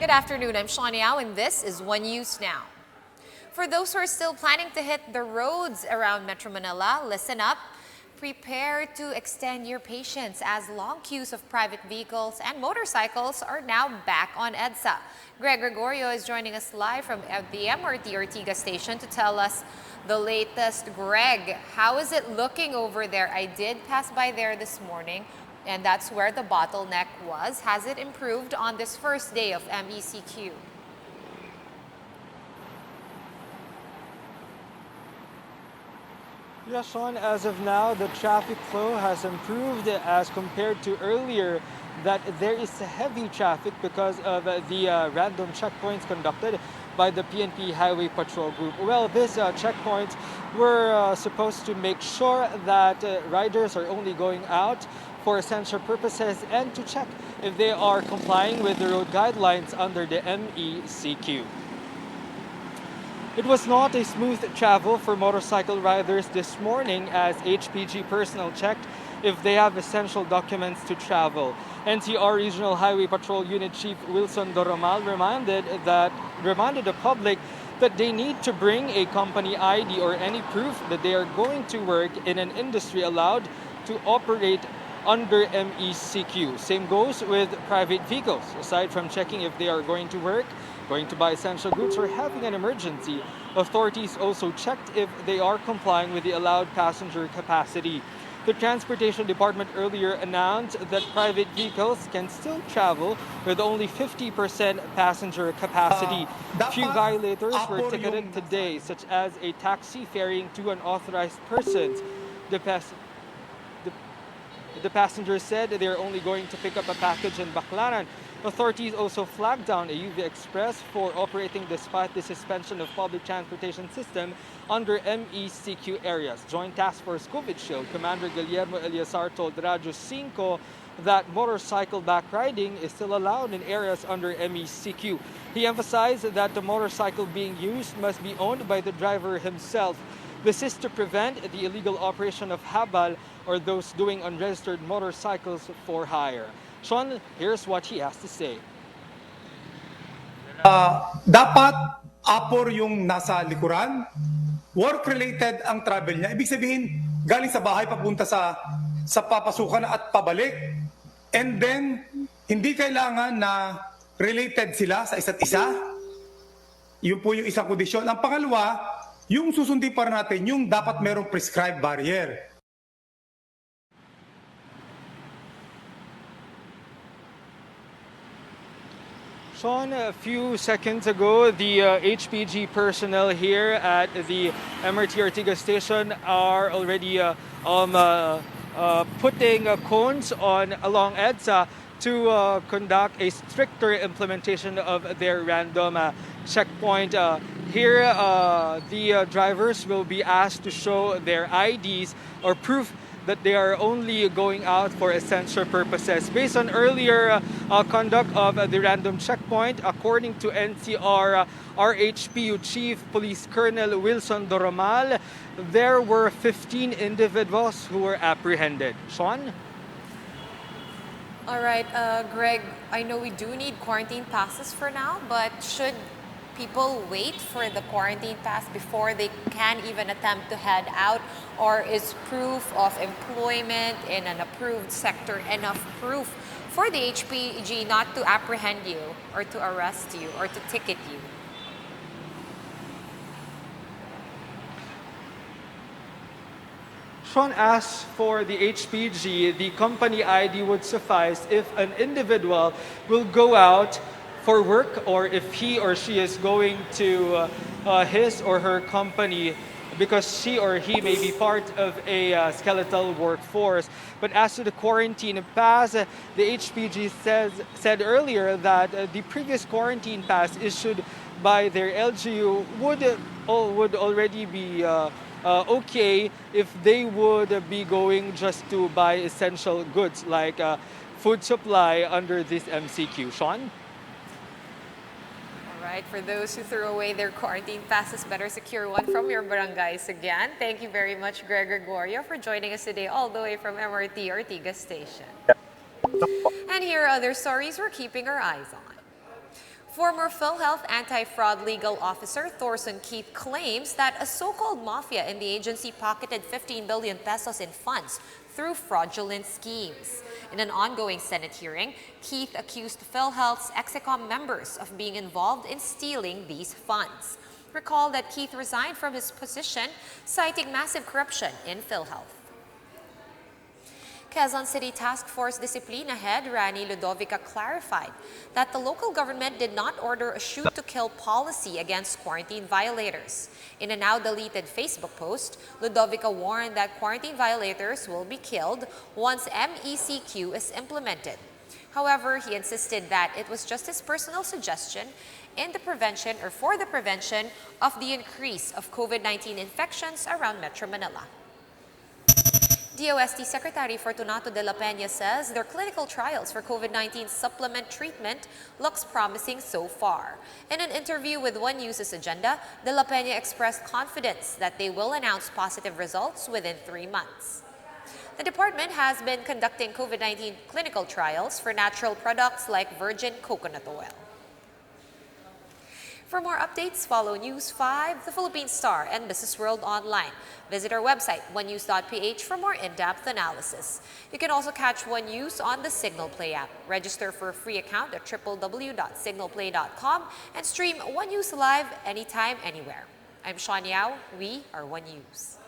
Good afternoon, I'm Shawn Yao and this is One News Now. For those who are still planning to hit the roads around Metro Manila, listen up. Prepare to extend your patience as long queues of private vehicles and motorcycles are now back on EDSA. Greg Gregorio is joining us live from the MRT Ortigas station to tell us the latest. Greg, how is it looking over there? I did pass by there this morning, and that's where the bottleneck was. Has it improved on this first day of MECQ? Yeah, Sean, as of now, the traffic flow has improved as compared to earlier, that there is heavy traffic because of the random checkpoints conducted by the PNP Highway Patrol Group. Well, these checkpoints were supposed to make sure that riders are only going out for essential purposes and to check if they are complying with the road guidelines under the MECQ. It was not a smooth travel for motorcycle riders this morning as HPG personnel checked if they have essential documents to travel. NCR Regional Highway Patrol Unit Chief Wilson Doromal reminded the public that they need to bring a company ID or any proof that they are going to work in an industry allowed to operate under MECQ. Same goes with private vehicles. Aside from checking if they are going to work, going to buy essential goods, or having an emergency, authorities also checked if they are complying with the allowed passenger capacity. The Transportation Department earlier announced that private vehicles can still travel with only 50% passenger capacity. Few violators were ticketed today, such as a taxi ferrying two unauthorized persons. The passengers said they are only going to pick up a package in Baclaran. Authorities also flagged down a UV Express for operating despite the suspension of public transportation system under MECQ areas. Joint Task Force COVID Shield Commander Guillermo Eliazar told Radyo 5 that motorcycle backriding is still allowed in areas under MECQ. He emphasized that the motorcycle being used must be owned by the driver himself. This is to prevent the illegal operation of habal or those doing unregistered motorcycles for hire. Sean, here's what he has to say. Dapat apor yung nasa likuran, work-related ang travel niya. Ibig sabihin, galing sa bahay papunta sa papasukan at pabalik. And then, hindi kailangan na related sila sa isa't isa. Yun po yung isang kondisyon. Ang pangalawa, yung susundin pa natin, yung dapat merong prescribed barrier. Sean, a few seconds ago, the HPG personnel here at the MRT Ortigas station are already putting cones along EDSA to conduct a stricter implementation of their random checkpoint. Here, the drivers will be asked to show their IDs or proof that they are only going out for essential purposes. Based on earlier conduct of the random checkpoint, according to NCR RHPU Chief Police Colonel Wilson Doromal, there were 15 individuals who were apprehended. Sean? All right, Greg, I know we do need quarantine passes for now, but should people wait for the quarantine pass before they can even attempt to head out? Or is proof of employment in an approved sector enough proof for the HPG not to apprehend you or to arrest you or to ticket you? Sean asked for the HPG, the company ID would suffice if an individual will go out for work or if he or she is going to his or her company because she or he may be part of a skeletal workforce. But as to the quarantine pass, the HPG said earlier that the previous quarantine pass issued by their LGU would already be okay if they would be going just to buy essential goods like food supply under this MECQ. Sean? Right, for those who threw away their quarantine passes, better secure one from your barangays again. Thank you very much, Greg Gregorio, for joining us today all the way from MRT Ortigas Station. And here are other stories we're keeping our eyes on. Former Philhealth anti-fraud legal officer Thorson Keith claims that a so-called mafia in the agency pocketed 15 billion pesos in funds through fraudulent schemes. In an ongoing Senate hearing, Keith accused Philhealth's Execom members of being involved in stealing these funds. Recall that Keith resigned from his position, citing massive corruption in Philhealth. Quezon City Task Force Disciplina Head Rani Ludovica clarified that the local government did not order a shoot-to-kill policy against quarantine violators. In a now-deleted Facebook post, Ludovica warned that quarantine violators will be killed once MECQ is implemented. However, he insisted that it was just his personal suggestion in the prevention or for the prevention of the increase of COVID-19 infections around Metro Manila. DOST Secretary Fortunato de la Peña says their clinical trials for COVID-19 supplement treatment looks promising so far. In an interview with One News's Agenda, de la Peña expressed confidence that they will announce positive results within 3 months. The department has been conducting COVID-19 clinical trials for natural products like virgin coconut oil. For more updates, follow News 5, The Philippine Star, and Business World online. Visit our website, onenews.ph, for more in-depth analysis. You can also catch One News on the Signal Play app. Register for a free account at www.signalplay.com and stream One News live anytime, anywhere. I'm Sean Yao. We are One News.